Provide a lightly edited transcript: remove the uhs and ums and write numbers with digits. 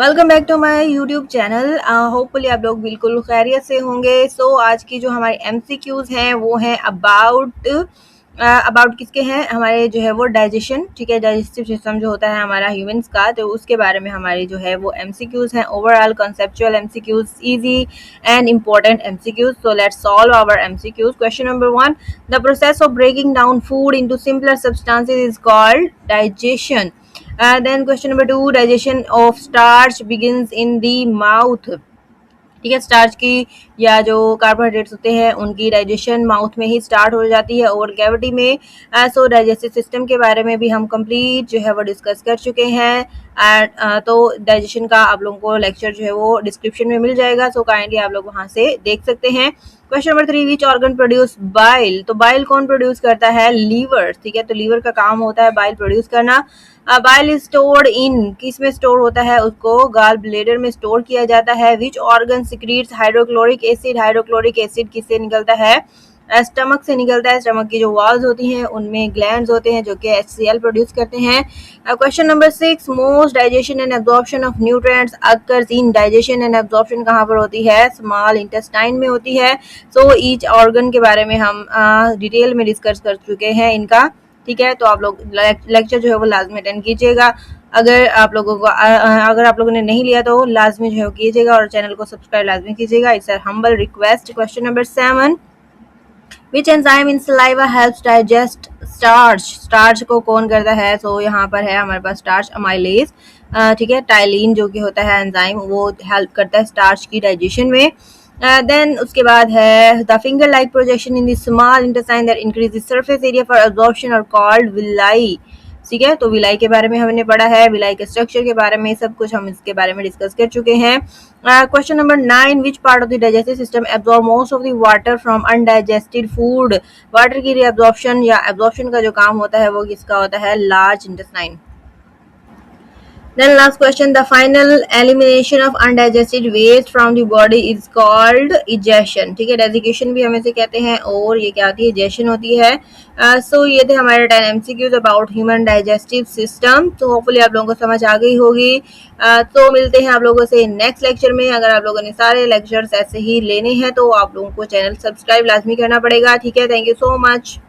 Welcome back to my YouTube channel. Hopefully आप लोग बिल्कुल खैरियत से होंगे। आज की जो हमारे एमसीक्यूज हैं वो हैं अबाउट किसके हैं, हमारे जो है वो डाइजेशन, ठीक है, डाइजेस्टिव सिस्टम जो होता है हमारा ह्यूमंस का, तो उसके बारे में हमारी जो है वो एमसीक्यूज हैं। Overall conceptual MCQs, easy and important MCQs. So let's solve our MCQs. Question number 1, the process of breaking down food into simpler substances is called digestion. Then question number 2, digestion of starch begins in the mouth। ठीक है, starch की या जो carbohydrates होते हैं उनकी digestion mouth में ही start हो जाती है, ओवर कैविटी में। सो डाइजेस्टिव सिस्टम के बारे में भी हम कंप्लीट जो है वो डिस्कस कर चुके हैं। तो डाइजेशन का आप लोगों को लेक्चर जो है वो डिस्क्रिप्शन में मिल जाएगा, सो काइंडली आप लोग वहाँ से देख सकते हैं। Question number 3, which organ produce bile. तो बाइल कौन प्रोड्यूस करता है? लीवर। ठीक है, तो लीवर का काम होता है बाइल प्रोड्यूस करना। बाइल इज स्टोर्ड इन, किस में स्टोर होता है? उसको गाल ब्लेडर में स्टोर किया जाता है। Which organ secretes hydrochloric acid. Hydrochloric acid किससे निकलता है? स्टमक से निकलता है। स्टमक की जो वॉल्स होती हैं उनमें ग्लैंड्स होते हैं जो कि HCl प्रोड्यूस करते हैं। Question number 6, most digestion and absorption of nutrients occurs in. Digestion and absorption कहाँ पर होती है? स्मॉल इंटेस्टाइन में होती है। सो ईच ऑर्गन के बारे में हम डिटेल में डिस्कस कर चुके हैं इनका। ठीक है, तो आप लोग लेक्चर जो है वो लाजमी अटेंड कीजिएगा। अगर आप लोगों ने नहीं लिया तो लाजमी जो है वो कीजिएगा और चैनल को सब्सक्राइब लाजमी कीजिएगा। It's a humble request. Question number 7, which enzyme in saliva helps digest starch. Starch को कौन करता है? तो यहाँ पर है हमारे पास स्टार्च अमाइलेज, ठीक है, टाइलिन जो कि होता है एंजाइम, वो हेल्प करता है स्टार्च की डाइजेशन में। देन उसके बाद है the finger like projection in the small intestine that increase the surface area for absorption और कॉल्ड विलाई। ठीक है, तो विलाई के बारे में हमने पढ़ा है, विलाई के स्ट्रक्चर के बारे में सब कुछ हम इसके बारे में डिस्कस कर चुके हैं। Question number 9, which part of the digestive system absorb most of the water from undigested food. Water की रीअब्जॉर्प्शन या एब्जॉर्प्शन का जो काम होता है वो किसका होता है? Large intestine. Then last question, the final elimination of undigested waste from the body is called egestion। ठीक है, डेजिकेशन भी हम इसे कहते हैं और ये क्या होती है? egestion होती है। सो ये थे हमारे 10 MCQs about human digestive system. तो होपफुली आप लोगों को समझ आ गई होगी। तो मिलते हैं आप लोगों से नेक्स्ट लेक्चर में। अगर आप लोगों ने सारे लेक्चर्स ऐसे ही लेने हैं तो आप लोगों को चैनल सब्सक्राइब लाजमी करना पड़ेगा। ठीक है, थैंक यू सो मच।